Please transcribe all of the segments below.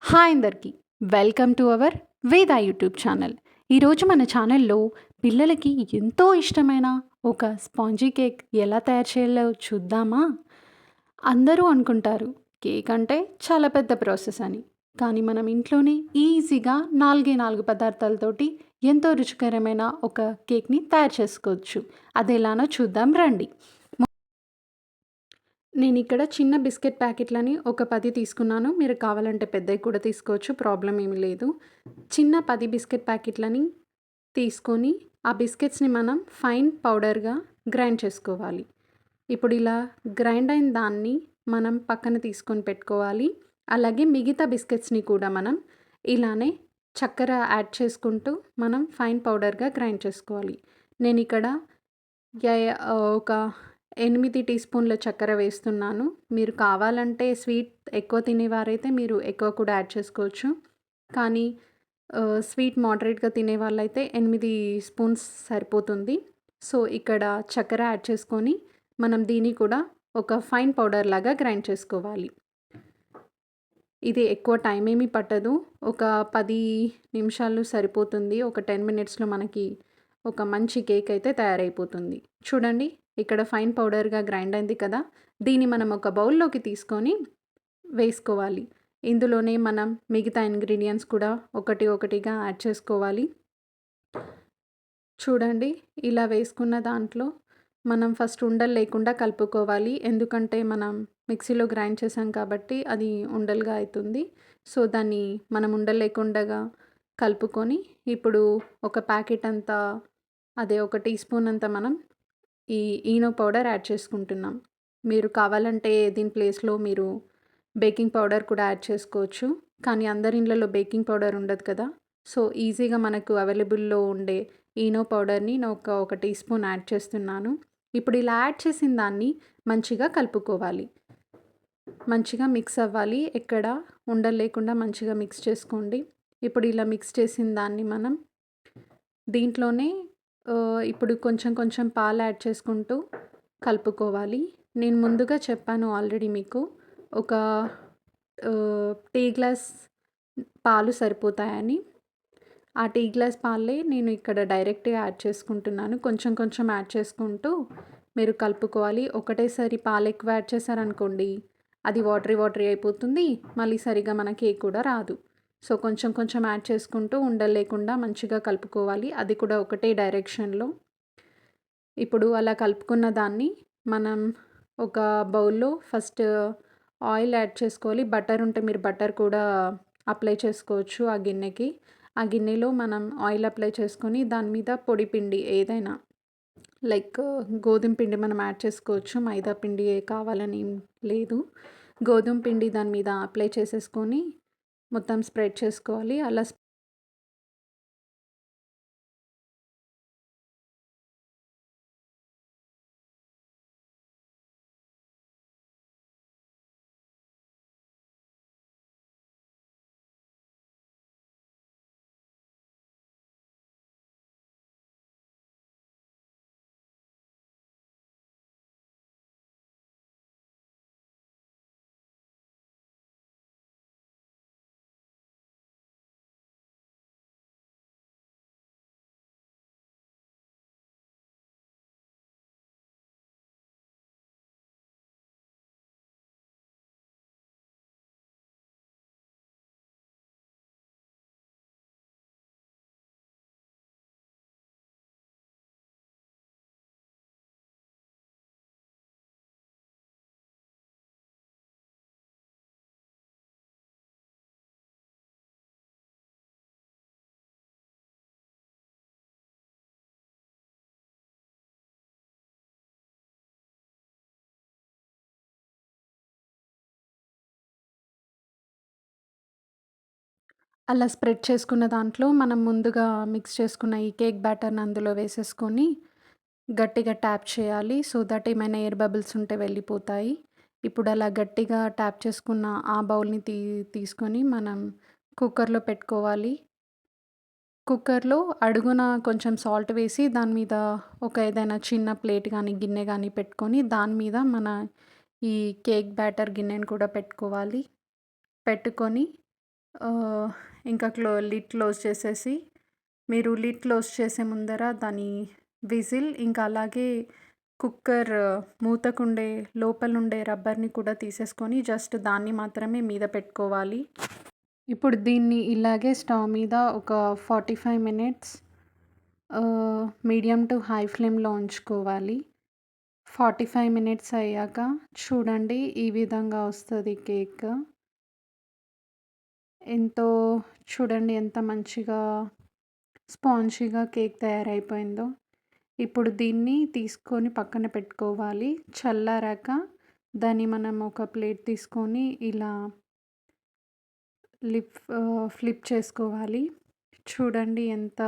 Hi అందరికీ welcome to our వేద YouTube channel. ఈరోజు మన ఛానల్లో పిల్లలకి ఎంతో ఇష్టమైన ఒక స్పాంజీ కేక్ ఎలా తయారు చేయాలో చూద్దామా? అందరూ అనుకుంటారు కేక్ అంటే చాలా పెద్ద ప్రాసెస్ అని. కానీ మనం ఇంట్లోనే ఈజీగా 4 పదార్థాలతోటి ఎంతో రుచికరమైన ఒక కేక్‌ని తయారు చేసుకోవచ్చు. అది ఎలానో చూద్దాం రండి. నేనిక్కడ చిన్న బిస్కెట్ ప్యాకెట్లని ఒక 10 తీసుకున్నాను. మీరు కావాలంటే పెద్దవి కూడా తీసుకోవచ్చు. ప్రాబ్లమ్ ఏమీ లేదు. చిన్న 10 బిస్కెట్ ప్యాకెట్లని తీసుకొని, ఆ బిస్కెట్స్‌ని మనం ఫైన్ పౌడర్‌గా గ్రైండ్ చేసుకోవాలి. ఇప్పుడు ఇలా గ్రైండ్ అయిన దాన్ని మనం పక్కన తీసుకొని పెట్టుకోవాలి. అలాగే మిగతా బిస్కెట్స్‌ని కూడా మనం ఇలానే చక్కెర యాడ్ చేసుకుంటూ మనం ఫైన్ పౌడర్‌గా గ్రైండ్ చేసుకోవాలి. నేనిక్కడ ఒక 8 టీ స్పూన్ల చక్కెర వేస్తున్నాను. మీరు కావాలంటే స్వీట్ ఎక్కువ తినేవారైతే మీరు ఎక్కువ కూడా యాడ్ చేసుకోవచ్చు. కానీ స్వీట్ మోడరేట్‌గా తినేవాళ్ళైతే 8 స్పూన్స్ సరిపోతుంది. సో, ఇక్కడ చక్కెర యాడ్ చేసుకొని మనం దీన్ని కూడా ఒక ఫైన్ పౌడర్ లాగా గ్రైండ్ చేసుకోవాలి. ఇది ఎక్కువ టైం ఏమీ పట్టదు. ఒక 10 నిమిషాలు సరిపోతుంది. ఒక 10 మినిట్స్‌లో మనకి ఒక మంచి కేక్ అయితే తయారైపోతుంది. చూడండి ఇక్కడ ఫైన్ పౌడర్‌గా గ్రైండ్ అయింది కదా! దీన్ని మనం ఒక బౌల్‌లోకి తీసుకొని వేసుకోవాలి. ఇందులోనే మనం మిగతా ఇంగ్రీడియెంట్స్ కూడా ఒకటిగా యాడ్ చేసుకోవాలి. చూడండి ఇలా వేసుకున్న దాంట్లో మనం ఫస్ట్ ఉండలు లేకుండా కలుపుకోవాలి. ఎందుకంటే మనం మిక్సీలో గ్రైండ్ చేసాం కాబట్టి అది ఉండలుగా అయితుంది. సో, దాన్ని మనం ఉండలు లేకుండగా కలుపుకొని ఇప్పుడు ఒక ప్యాకెట్ అంతా అదే ఒక టీ స్పూన్ అంతా మనం ఈ ఈనో పౌడర్ యాడ్ చేసుకుంటున్నాం. మీరు కావాలంటే దీని ప్లేస్‌లో మీరు బేకింగ్ పౌడర్ కూడా యాడ్ చేసుకోవచ్చు. కానీ అందరి ఇండ్లలో బేకింగ్ పౌడర్ ఉండదు కదా! సో, ఈజీగా మనకు అవైలబుల్‌లో ఉండే ఈనో పౌడర్‌ని నేను ఒక టీ స్పూన్ యాడ్ చేస్తున్నాను. ఇప్పుడు ఇలా యాడ్ చేసిన దాన్ని మంచిగా కలుపుకోవాలి. మంచిగా మిక్స్ అవ్వాలి. ఎక్కడ ఉండలు లేకుండా మంచిగా మిక్స్ చేసుకోండి. ఇప్పుడు ఇలా మిక్స్ చేసిన దాన్ని మనం దీంట్లోనే ఇప్పుడు కొంచెం పాలు యాడ్ చేసుకుంటూ కలుపుకోవాలి. నేను ముందుగా చెప్పాను ఆల్రెడీ మీకు ఒక టీ గ్లాస్ పాలు సరిపోతాయని. ఆ టీ గ్లాస్ పాలే నేను ఇక్కడ డైరెక్ట్‌గా యాడ్ చేసుకుంటున్నాను. కొంచెం యాడ్ చేసుకుంటూ మీరు కలుపుకోవాలి. ఒకటేసారి పాలు ఎక్కువ యాడ్ చేశారనుకోండి, అది వాటరీ అయిపోతుంది. మళ్ళీ సరిగ్గా మన కేక్ కూడా రాదు. సో, కొంచెం యాడ్ చేసుకుంటూ ఉండలు లేకుండా మంచిగా కలుపుకోవాలి. అది కూడా ఒకటే డైరెక్షన్‌లో. ఇప్పుడు అలా కలుపుకున్న దాన్ని మనం ఒక బౌల్‌లో ఫస్ట్ ఆయిల్ యాడ్ చేసుకోవాలి. బటర్ ఉంటే మీరు బటర్ కూడా అప్లై చేసుకోవచ్చు ఆ గిన్నెకి. ఆ గిన్నెలో మనం ఆయిల్ అప్లై చేసుకొని దాని మీద పొడి పిండి ఏదైనా లైక్ గోధుమ పిండి మనం యాడ్ చేసుకోవచ్చు. మైదా పిండి కావాలని ఏం లేదు. గోధుమ పిండి దాని మీద అప్లై చేసేసుకొని మొత్తం స్ప్రెడ్ చేసుకోవాలి. అలా అలా స్ప్రెడ్ చేసుకున్న దాంట్లో మనం ముందుగా మిక్స్ చేసుకున్న ఈ కేక్ బ్యాటర్‌ని అందులో వేసేసుకొని గట్టిగా ట్యాప్ చేయాలి. సో దట్ ఏమైనా ఎయిర్ బబుల్స్ ఉంటే వెళ్ళిపోతాయి. ఇప్పుడు అలా గట్టిగా ట్యాప్ చేసుకున్న ఆ బౌల్‌ని తీసుకొని మనం కుక్కర్‌లో పెట్టుకోవాలి. కుక్కర్‌లో అడుగున కొంచెం సాల్ట్ వేసి దాని మీద ఒక ఏదైనా చిన్న ప్లేట్ గానీ, గిన్నె గానీ పెట్టుకొని దాని మీద మన ఈ కేక్ బ్యాటర్ గిన్నెని కూడా పెట్టుకోవాలి. పెట్టుకొని ఆహ్, ఇంకా లిడ్ క్లోజ్ చేసేసి, మీరు లిడ్ క్లోజ్ చేసే ముందర దాని విజిల్ ఇంకా అలాగే కుక్కర్ మూతకుండే లోపలుండే రబ్బర్‌ని కూడా తీసేసుకొని జస్ట్ దాన్ని మాత్రమే మీద పెట్టుకోవాలి. ఇప్పుడు దీన్ని ఇలాగే స్టవ్ మీద ఒక 45 మినిట్స్ మీడియం టు హై ఫ్లేమ్‌లో ఉంచుకోవాలి. 45 మినిట్స్ అయ్యాక చూడండి ఈ విధంగా వస్తది కేక్. ఎంతో చూడండి ఎంత మంచిగా స్పాంజీగా కేక్ తయారైపోయిందో. ఇప్పుడు దీన్ని తీసుకొని పక్కన పెట్టుకోవాలి. చల్లారాక దాన్ని మనం ఒక ప్లేట్ తీసుకొని ఇలా ఫ్లిప్ చేసుకోవాలి. చూడండి ఎంత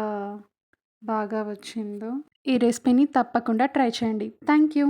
బాగా వచ్చిందో. ఈ రెసిపీని తప్పకుండా ట్రై చేయండి. Thank you.